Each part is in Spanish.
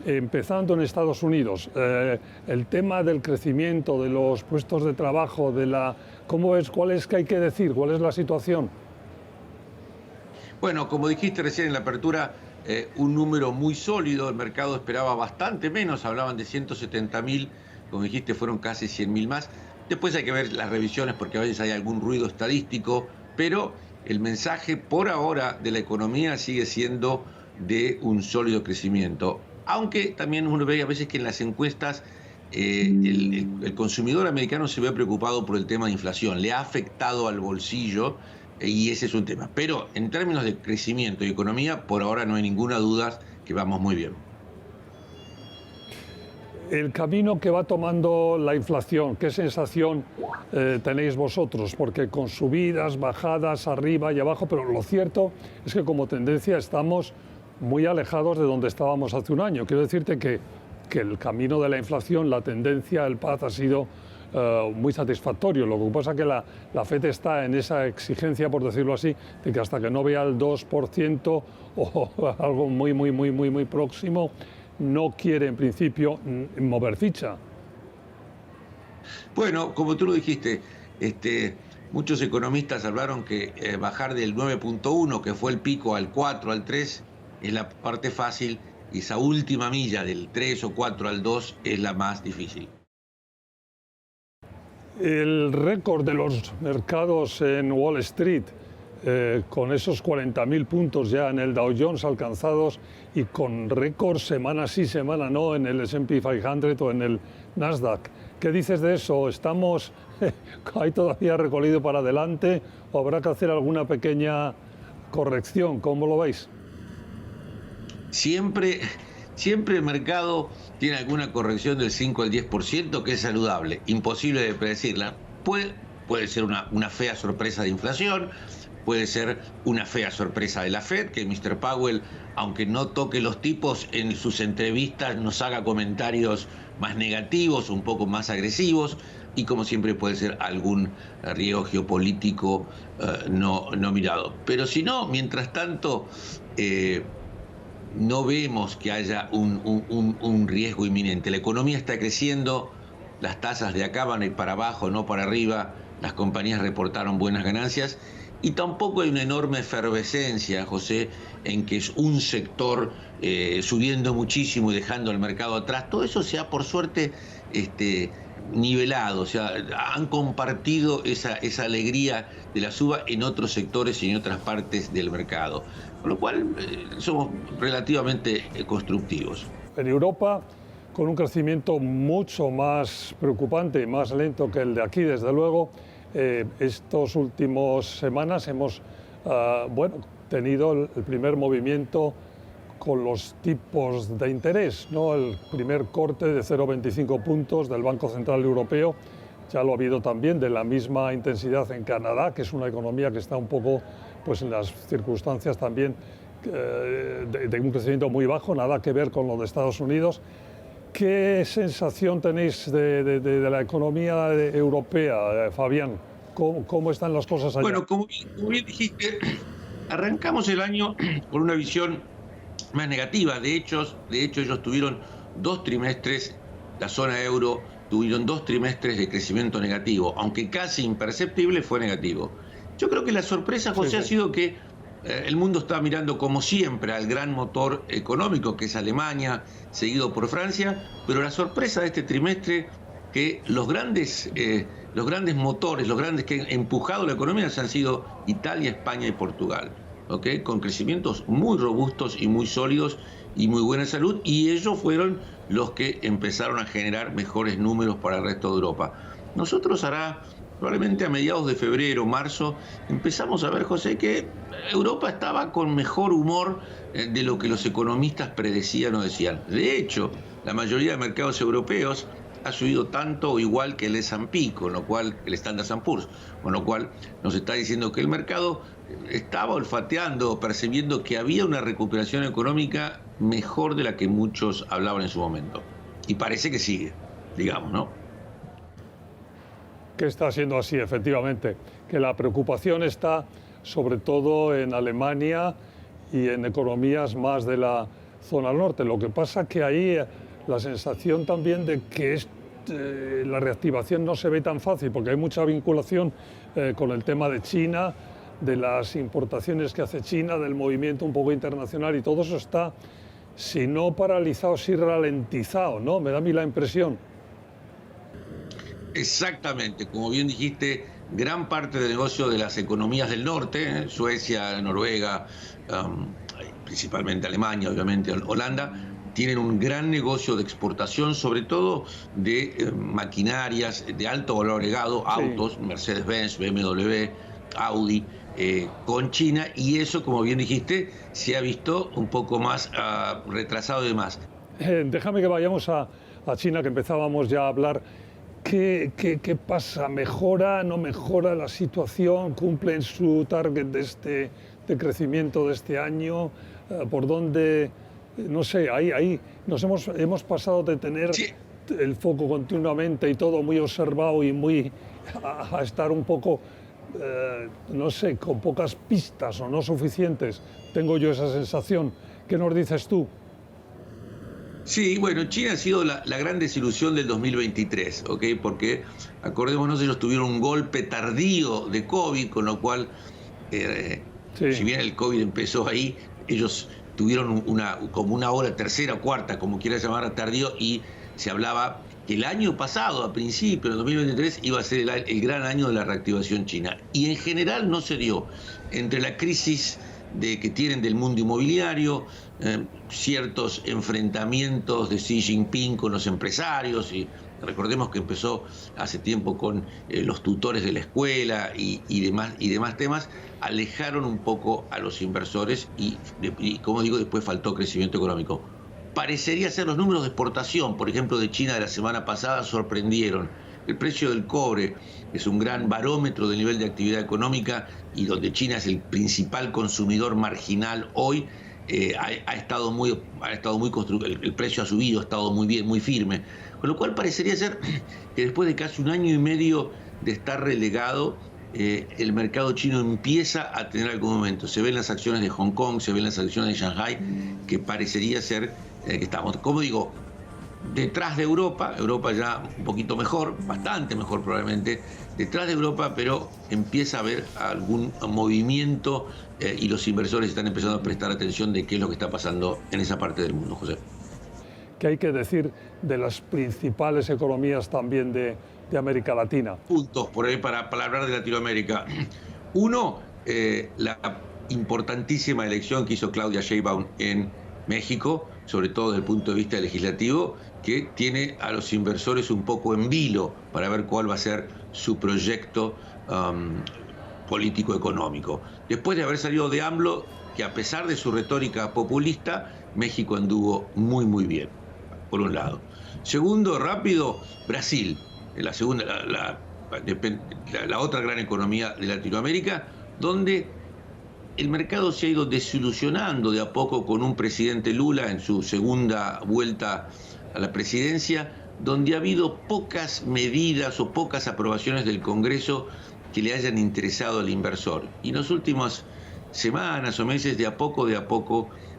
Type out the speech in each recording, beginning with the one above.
empezando en Estados Unidos, el tema del crecimiento, de los puestos de trabajo, ¿cómo ves? ¿Cuál es que hay que decir? ¿Cuál es la situación? Bueno, como dijiste recién en la apertura, un número muy sólido, el mercado esperaba bastante menos, hablaban de 170.000, como dijiste, fueron casi 100.000 más. Después hay que ver las revisiones porque a veces hay algún ruido estadístico, pero el mensaje por ahora de la economía sigue siendo de un sólido crecimiento. Aunque también uno ve a veces que en las encuestas el consumidor americano se ve preocupado por el tema de inflación, le ha afectado al bolsillo y ese es un tema. Pero en términos de crecimiento y economía, por ahora no hay ninguna duda que vamos muy bien. El camino que va tomando la inflación, ¿qué sensación tenéis vosotros? Porque con subidas, bajadas, arriba y abajo, pero lo cierto es que como tendencia estamos muy alejados de donde estábamos hace un año. Quiero decirte que el camino de la inflación, la tendencia, el path ha sido muy satisfactorio. Lo que pasa es que la FED está en esa exigencia, por decirlo así, de que hasta que no vea el 2% o algo muy próximo, no quiere en principio mover ficha. Bueno, como tú lo dijiste, muchos economistas hablaron que bajar del 9.1, que fue el pico, al 4, al 3, es la parte fácil, y esa última milla del 3 o 4 al 2 es la más difícil. El récord de los mercados en Wall Street, con esos 40.000 puntos ya en el Dow Jones alcanzados y con récord semana sí, semana no en el S&P 500 o en el Nasdaq. ¿Qué dices de eso? ¿Hay todavía recorrido para adelante o habrá que hacer alguna pequeña corrección? ¿Cómo lo veis? Siempre el mercado tiene alguna corrección del 5 al 10%, que es saludable, imposible de predecirla. Puede ser una fea sorpresa de inflación, puede ser una fea sorpresa de la Fed, que Mr. Powell, aunque no toque los tipos, en sus entrevistas nos haga comentarios más negativos, un poco más agresivos, y como siempre puede ser algún riesgo geopolítico no mirado. Pero si no, mientras tanto, no vemos que haya un riesgo inminente. La economía está creciendo, las tasas de acá van a ir para abajo, no para arriba, las compañías reportaron buenas ganancias y tampoco hay una enorme efervescencia, José, en que es un sector subiendo muchísimo y dejando al mercado atrás. Todo eso se ha, por suerte, nivelado, o sea, han compartido esa alegría de la suba en otros sectores y en otras partes del mercado, con lo cual somos relativamente constructivos. En Europa, con un crecimiento mucho más preocupante y más lento que el de aquí, desde luego, estas últimas semanas hemos tenido el primer movimiento con los tipos de interés, ¿no? El primer corte de 0,25 puntos del Banco Central Europeo, ya lo ha habido también de la misma intensidad en Canadá, que es una economía que está un poco pues, en las circunstancias también de un crecimiento muy bajo, nada que ver con lo de Estados Unidos. ¿Qué sensación tenéis de la economía europea, Fabián? ¿Cómo están las cosas allá? Bueno, como bien dijiste, arrancamos el año con una visión más negativa. De hecho, ellos tuvieron 2 trimestres, la zona euro tuvieron 2 trimestres de crecimiento negativo, aunque casi imperceptible, fue negativo. Yo creo que la sorpresa, José, ha sido que el mundo está mirando como siempre al gran motor económico que es Alemania, seguido por Francia, pero la sorpresa de este trimestre que los grandes motores, los grandes que han empujado la economía han sido Italia, España y Portugal. ¿Okay? Con crecimientos muy robustos y muy sólidos y muy buena salud, y ellos fueron los que empezaron a generar mejores números para el resto de Europa. Nosotros probablemente a mediados de febrero, marzo, empezamos a ver, José, que Europa estaba con mejor humor de lo que los economistas predecían o decían. De hecho, la mayoría de mercados europeos ha subido tanto o igual que el S&P, con lo cual el Standard & Poor's, con lo cual nos está diciendo que el mercado estaba olfateando, percibiendo que había una recuperación económica mejor de la que muchos hablaban en su momento. Y parece que sigue, digamos, ¿no? Que está siendo así, efectivamente, que la preocupación está sobre todo en Alemania y en economías más de la zona norte. Lo que pasa que ahí la sensación también de que la reactivación no se ve tan fácil, porque hay mucha vinculación con el tema de China, de las importaciones que hace China, del movimiento un poco internacional, y todo eso está, si no paralizado, sí ralentizado, ¿no? Me da a mí la impresión. Exactamente, como bien dijiste, gran parte del negocio de las economías del norte, Suecia, Noruega, principalmente Alemania, obviamente Holanda, tienen un gran negocio de exportación, sobre todo de maquinarias de alto valor agregado, autos, sí. Mercedes-Benz, BMW, Audi, con China, y eso, como bien dijiste, se ha visto un poco más retrasado y demás. Déjame que vayamos a China, que empezábamos ya a hablar. ¿Qué pasa? ¿Mejora, no mejora la situación? ¿Cumplen su target de crecimiento de este año? ¿Por dónde? No sé, ahí hemos pasado de tener el foco continuamente y todo muy observado y muy a estar un poco, no sé, con pocas pistas o no suficientes. Tengo yo esa sensación. ¿Qué nos dices tú? Sí, bueno, China ha sido la gran desilusión del 2023, ¿ok? Porque, acordémonos, ellos tuvieron un golpe tardío de COVID, con lo cual, si bien el COVID empezó ahí, ellos tuvieron como una hora tercera o cuarta, como quieras llamar, tardío, y se hablaba que el año pasado, a principio, el 2023, iba a ser el gran año de la reactivación china. Y en general no se dio. Entre la crisis que tienen del mundo inmobiliario, ciertos enfrentamientos de Xi Jinping con los empresarios, y recordemos que empezó hace tiempo con los tutores de la escuela y demás temas, alejaron un poco a los inversores y, como digo, después faltó crecimiento económico. Parecería ser los números de exportación, por ejemplo, de China de la semana pasada, sorprendieron. El precio del cobre es un gran barómetro del nivel de actividad económica y donde China es el principal consumidor marginal hoy, ha estado muy construido, el precio ha subido, ha estado muy bien, muy firme. Con lo cual parecería ser que después de casi un año y medio de estar relegado, el mercado chino empieza a tener algún momento. Se ven las acciones de Hong Kong, se ven las acciones de Shanghai, que parecería ser que estamos, como digo, detrás de Europa ya un poquito mejor, bastante mejor probablemente, detrás de Europa, pero empieza a haber algún movimiento y los inversores están empezando a prestar atención de qué es lo que está pasando en esa parte del mundo, José. ¿Qué hay que decir de las principales economías también de América Latina? Puntos por ahí para hablar de Latinoamérica. Uno, la importantísima elección que hizo Claudia Sheinbaum en México, sobre todo desde el punto de vista legislativo, que tiene a los inversores un poco en vilo para ver cuál va a ser su proyecto político-económico. Después de haber salido de AMLO, que a pesar de su retórica populista, México anduvo muy, muy bien, por un lado. Segundo, rápido, Brasil, la otra gran economía de Latinoamérica, donde el mercado se ha ido desilusionando de a poco con un presidente Lula en su segunda vuelta a la presidencia, donde ha habido pocas medidas o pocas aprobaciones del Congreso que le hayan interesado al inversor. Y en las últimas semanas o meses, de a poco,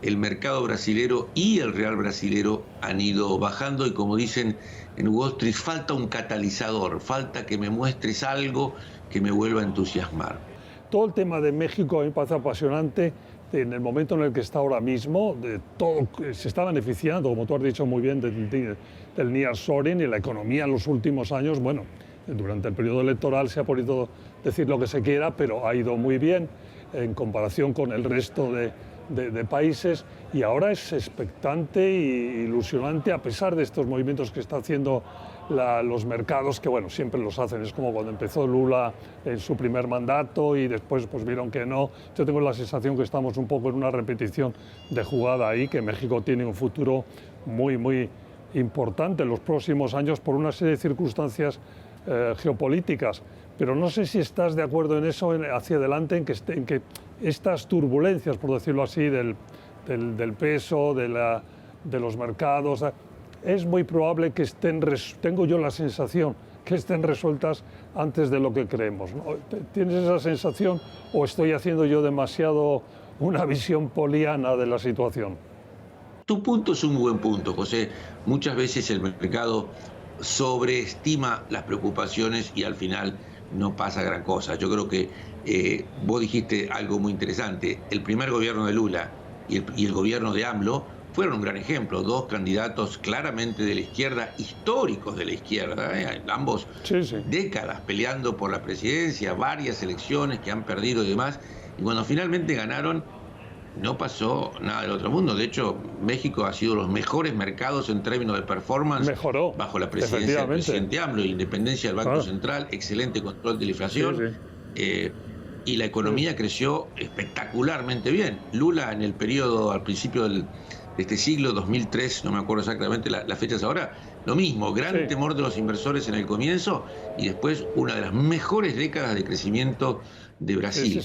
el mercado brasilero y el real brasilero han ido bajando, y como dicen en Wall Street, falta un catalizador, falta que me muestres algo que me vuelva a entusiasmar. Todo el tema de México a mí me parece apasionante en el momento en el que está ahora mismo. De todo, se está beneficiando, como tú has dicho muy bien, del nearshoring, y la economía en los últimos años, bueno, durante el periodo electoral se ha podido decir lo que se quiera, pero ha ido muy bien en comparación con el resto de países, y ahora es expectante e ilusionante a pesar de estos movimientos que está haciendo los mercados, que bueno, siempre los hacen. Es como cuando empezó Lula en su primer mandato y después pues vieron que no. Yo tengo la sensación que estamos un poco en una repetición de jugada ahí, que México tiene un futuro muy, muy importante en los próximos años por una serie de circunstancias geopolíticas. Pero no sé si estás de acuerdo en eso hacia adelante, en que estas turbulencias, por decirlo así, del peso, de los mercados, es muy probable que tengo yo la sensación, que estén resueltas antes de lo que creemos, ¿no? ¿Tienes esa sensación o estoy haciendo yo demasiado una visión poliana de la situación? tu punto es un buen punto, José. Muchas veces el mercado sobreestima las preocupaciones y al final no pasa gran cosa. Yo creo que vos dijiste algo muy interesante. El primer gobierno de Lula y el gobierno de AMLO fueron un gran ejemplo. Dos candidatos claramente de la izquierda, históricos de la izquierda, ambos décadas peleando por la presidencia, varias elecciones que han perdido y demás. Y cuando finalmente ganaron, no pasó nada del otro mundo. De hecho, México ha sido los mejores mercados en términos de performance. Mejoró, bajo la presidencia del presidente AMLO, independencia del Banco Central, excelente control de la inflación. Y la economía creció espectacularmente bien. Lula, en el periodo al principio de este siglo, 2003, no me acuerdo exactamente las fechas ahora, lo mismo, gran temor de los inversores en el comienzo y después una de las mejores décadas de crecimiento de Brasil.